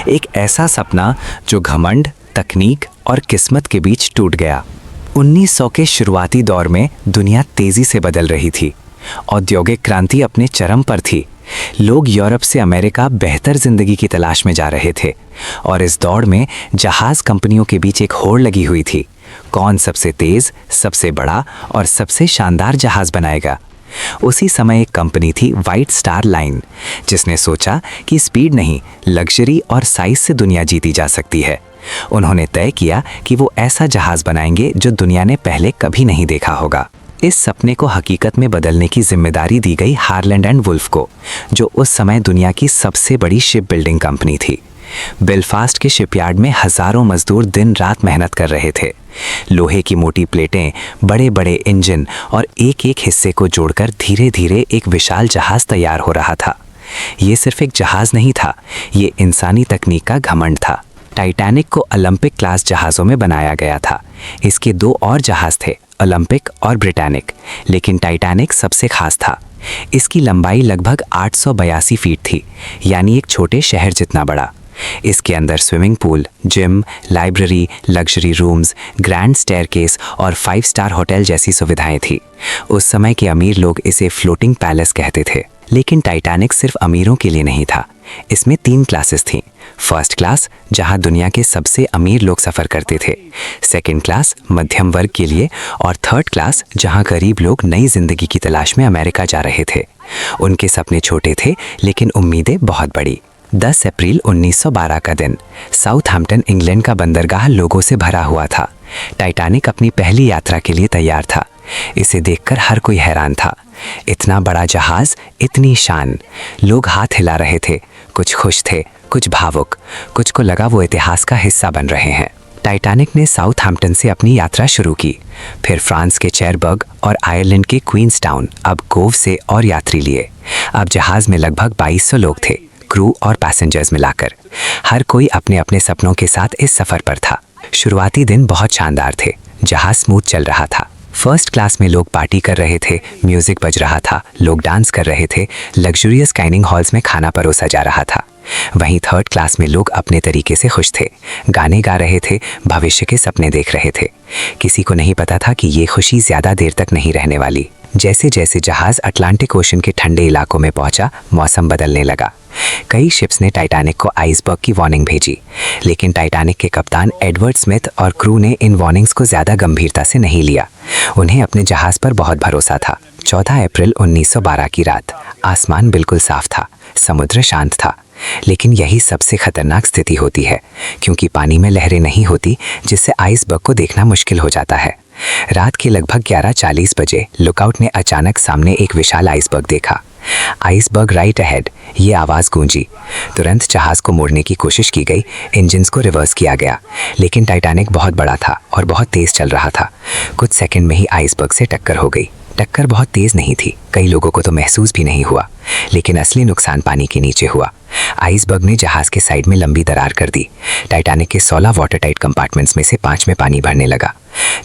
एक ऐसा सपना जो घमंड, तकनीक और किस्मत के बीच टूट गया। 1900 के शुरुआती दौर में दुनिया तेजी से बदल रही थी। औद्योगिक क्रांति अपने चरम पर थी। लोग यूरोप से अमेरिका बेहतर जिंदगी की तलाश में जा रहे थे और इस दौड़ में जहाज कंपनियों के बीच एक होड़ लगी हुई थी। कौन सबसे तेज, सबसे बड़ा और सबसे शानदार जहाज बनाएगा। उसी समय एक कंपनी थी व्हाइट स्टार लाइन, जिसने सोचा कि स्पीड नहीं, लग्जरी और साइज से दुनिया जीती जा सकती है। उन्होंने तय किया कि वो ऐसा जहाज बनाएंगे जो दुनिया ने पहले कभी नहीं देखा होगा। इस सपने को हकीकत में बदलने की जिम्मेदारी दी गई हार्लैंड एंड वुल्फ को, जो उस समय दुनिया की सबसे बड़ी शिप बिल्डिंग कंपनी थी। बेलफास्ट के शिपयार्ड में हजारों मजदूर दिन रात मेहनत कर रहे थे। लोहे की मोटी प्लेटें, बड़े बड़े इंजन और एक एक हिस्से को जोड़कर धीरे धीरे एक विशाल जहाज तैयार हो रहा था। ये सिर्फ एक जहाज नहीं था, ये इंसानी तकनीक का घमंड था। टाइटैनिक को ओलंपिक क्लास जहाज़ों में बनाया गया था। इसके दो और जहाज थे, ओलंपिक और ब्रिटानिक, लेकिन टाइटैनिक सबसे खास था। इसकी लंबाई लगभग 882 फीट थी, यानी एक छोटे शहर जितना बड़ा। इसके अंदर swimming pool, gym, library, luxury rooms, grand staircase और 5 स्टार होटल जैसी सुविधाएं थी। उस समय के अमीर लोग इसे फ्लोटिंग पैलेस कहते थे। लेकिन टाइटैनिक सिर्फ अमीरों के लिए नहीं था। इसमें 3 क्लासेस थीं। फर्स्ट क्लास, जहां दुनिया के सबसे अमीर लोग सफ़र करते थे। सेकंड क्लास, मध्यम वर्ग के लिए। और थर्ड क्लास, जहां गरीब लोग नई जिंदगी की तलाश में अमेरिका जा रहे थे। उनके सपने छोटे थे, लेकिन उम्मीदें बहुत बड़ी। 10 अप्रैल 1912 का दिन, साउथहैम्पटन इंग्लैंड का बंदरगाह लोगों से भरा हुआ था। टाइटैनिक अपनी पहली यात्रा के लिए तैयार था। इसे देखकर हर कोई हैरान था। इतना बड़ा जहाज, इतनी शान। लोग हाथ हिला रहे थे, कुछ खुश थे, कुछ भावुक, कुछ को लगा वो इतिहास का हिस्सा बन रहे हैं। टाइटैनिक ने साउथहैम्पटन से अपनी यात्रा शुरू की, फिर फ्रांस के चेरबर्ग और आयरलैंड के क्वींसटाउन, अब कोव से और यात्री लिए। अब जहाज में लगभग 2200 लोग थे, क्रू और पैसेंजर्स मिलाकर। हर कोई अपने अपने सपनों के साथ इस सफ़र पर था। शुरुआती दिन बहुत शानदार थे। जहाज स्मूथ चल रहा था। फर्स्ट क्लास में लोग पार्टी कर रहे थे, म्यूजिक बज रहा था, लोग डांस कर रहे थे, लग्जरियस डाइनिंग हॉल्स में खाना परोसा जा रहा था। वहीं थर्ड क्लास में लोग अपने तरीके से खुश थे, गाने गा रहे थे, भविष्य के सपने देख रहे थे। किसी को नहीं पता था कि ये खुशी ज़्यादा देर तक नहीं रहने वाली। जैसे जैसे जहाज अटलांटिक ओशन के ठंडे इलाकों में पहुंचा, मौसम बदलने लगा। कई शिप्स ने टाइटैनिक को आइसबर्ग की वार्निंग भेजी, लेकिन टाइटैनिक के कप्तान एडवर्ड स्मिथ और क्रू ने इन वार्निंग्स को ज़्यादा गंभीरता से नहीं लिया। उन्हें अपने जहाज़ पर बहुत भरोसा था। 14 अप्रैल 1912 की रात, आसमान बिल्कुल साफ था, समुद्र शांत था। लेकिन यही सबसे खतरनाक स्थिति होती है, क्योंकि पानी में लहरें नहीं होती, जिससे आइसबर्ग को देखना मुश्किल हो जाता है। रात के लगभग 11:40 बजे लुकआउट ने अचानक सामने एक विशाल आइसबर्ग देखा। आइसबर्ग राइट अहेड, ये आवाज़ गूंजी। तुरंत जहाज़ को मोड़ने की कोशिश की गई, इंजन्स को रिवर्स किया गया, लेकिन टाइटैनिक बहुत बड़ा था और बहुत तेज़ चल रहा था। कुछ सेकंड में ही आइसबर्ग से टक्कर हो गई। टक्कर बहुत तेज़ नहीं थी, कई लोगों को तो महसूस भी नहीं हुआ, लेकिन असली नुकसान पानी के नीचे हुआ। आइसबर्ग ने जहाज़ के साइड में लंबी दरार कर दी। टाइटैनिक के 16 वाटर टाइट कंपार्टमेंट्स में से 5 में पानी भरने लगा।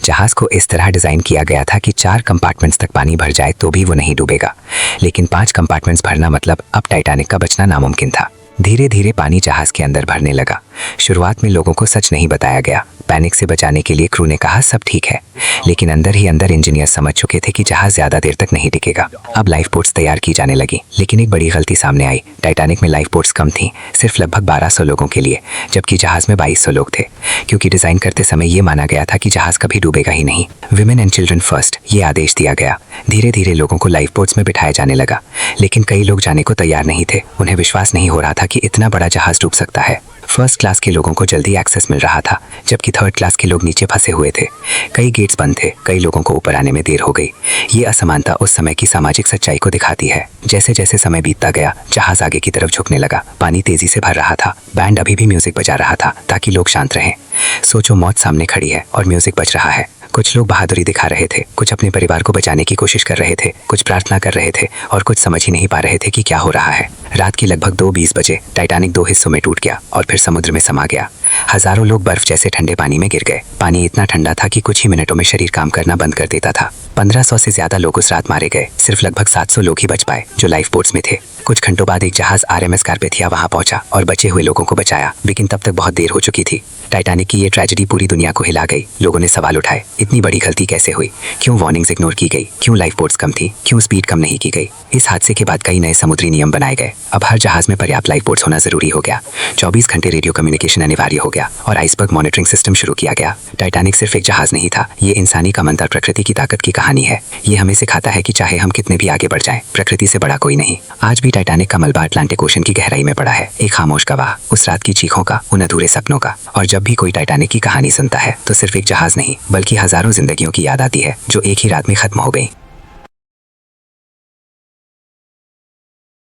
जहाज़ को इस तरह डिज़ाइन किया गया था कि 4 कंपार्टमेंट्स तक पानी भर जाए तो भी वो नहीं डूबेगा, लेकिन 5 कंपार्टमेंट्स भरना मतलब अब टाइटैनिक का बचना नामुमकिन था। धीरे धीरे पानी जहाज़ के अंदर भरने लगा। शुरुआत में लोगों को सच नहीं बताया गया। पैनिक से बचाने के लिए क्रू ने कहा सब ठीक है, लेकिन अंदर ही अंदर इंजीनियर समझ चुके थे कि जहाज़ ज़्यादा देर तक नहीं टिकेगा। अब लाइफ बोट्स तैयार की जाने लगी, लेकिन एक बड़ी गलती सामने आई। टाइटैनिक में लाइफ बोट्स कम थीं, सिर्फ लगभग 1200 लोगों के लिए, जबकि जहाज़ में 2200 लोग थे, क्योंकि डिज़ाइन करते समय ये माना गया था कि जहाज़ कभी डूबेगा ही नहीं। विमेन एंड चिल्ड्रन फर्स्ट, ये आदेश दिया गया। धीरे धीरे लोगों को लाइफ बोट्स में बिठाया जाने लगा, लेकिन कई लोग जाने को तैयार नहीं थे। उन्हें विश्वास नहीं हो रहा था कि इतना बड़ा जहाज़ डूब सकता है। फर्स्ट क्लास के लोगों को जल्दी एक्सेस मिल रहा था, जबकि थर्ड क्लास के लोग नीचे फंसे हुए थे। कई गेट्स बंद थे, कई लोगों को ऊपर आने में देर हो गई। ये असमानता उस समय की सामाजिक सच्चाई को दिखाती है। जैसे जैसे समय बीतता गया, जहाज आगे की तरफ झुकने लगा। पानी तेजी से भर रहा था। बैंड अभी भी म्यूजिक बजा रहा था ताकि लोग शांत रहें। सोचो, मौत सामने खड़ी है और म्यूजिक बज रहा है। कुछ लोग बहादुरी दिखा रहे थे, कुछ अपने परिवार को बचाने की कोशिश कर रहे थे, कुछ प्रार्थना कर रहे थे और कुछ समझ ही नहीं पा रहे थे कि क्या हो रहा है। रात की लगभग 2:20 बजे टाइटैनिक 2 हिस्सों में टूट गया और फिर समुद्र में समा गया। हजारों लोग बर्फ जैसे ठंडे पानी में गिर गए। पानी इतना ठंडा था कि कुछ ही मिनटों में शरीर काम करना बंद कर देता था। 1500 से ज्यादा लोग उस रात मारे गए। सिर्फ लगभग 700 लोग ही बच पाए जो लाइफ बोट्स में थे। कुछ घंटों बाद एक जहाज RMS कार्पेथिया वहां पहुंचा और बचे हुए लोगों को बचाया, लेकिन तब तक बहुत देर हो चुकी थी। टाइटैनिक की ये ट्रेजेडी पूरी दुनिया को हिला गई। लोगों ने सवाल उठाए, इतनी बड़ी गलती कैसे हुई? क्यों वार्निंग्स इग्नोर की गई? क्यों लाइफ बोट्स कम थी? क्यों स्पीड कम नहीं की गई? इस हादसे के बाद कई नए समुद्री नियम बनाए गए। अब हर जहाज में पर्याप्त लाइफ बोट्स होना जरूरी हो गया। 24 घंटे रेडियो कम्युनिकेशन अनिवार्य हो गया और आइसबर्ग मॉनिटरिंग सिस्टम शुरू किया गया। टाइटैनिक सिर्फ एक जहाज नहीं था, ये इंसानी का मंत्र, प्रकृति की ताकत की कहानी है। ये हमें सिखाता है कि चाहे हम कितने भी आगे बढ़ जाएं, प्रकृति से बड़ा कोई नहीं। आज भी टाइटैनिक का मलबा अटलांटिक ओशन की गहराई में पड़ा है, एक खामोश गवाह उस रात की चीखों का, उन अधूरे सपनों का। और जब भी कोई टाइटैनिक की कहानी सुनता है तो सिर्फ एक जहाज नहीं बल्कि हजारों जिंदगियों की याद आती है जो एक ही रात में खत्म हो गई।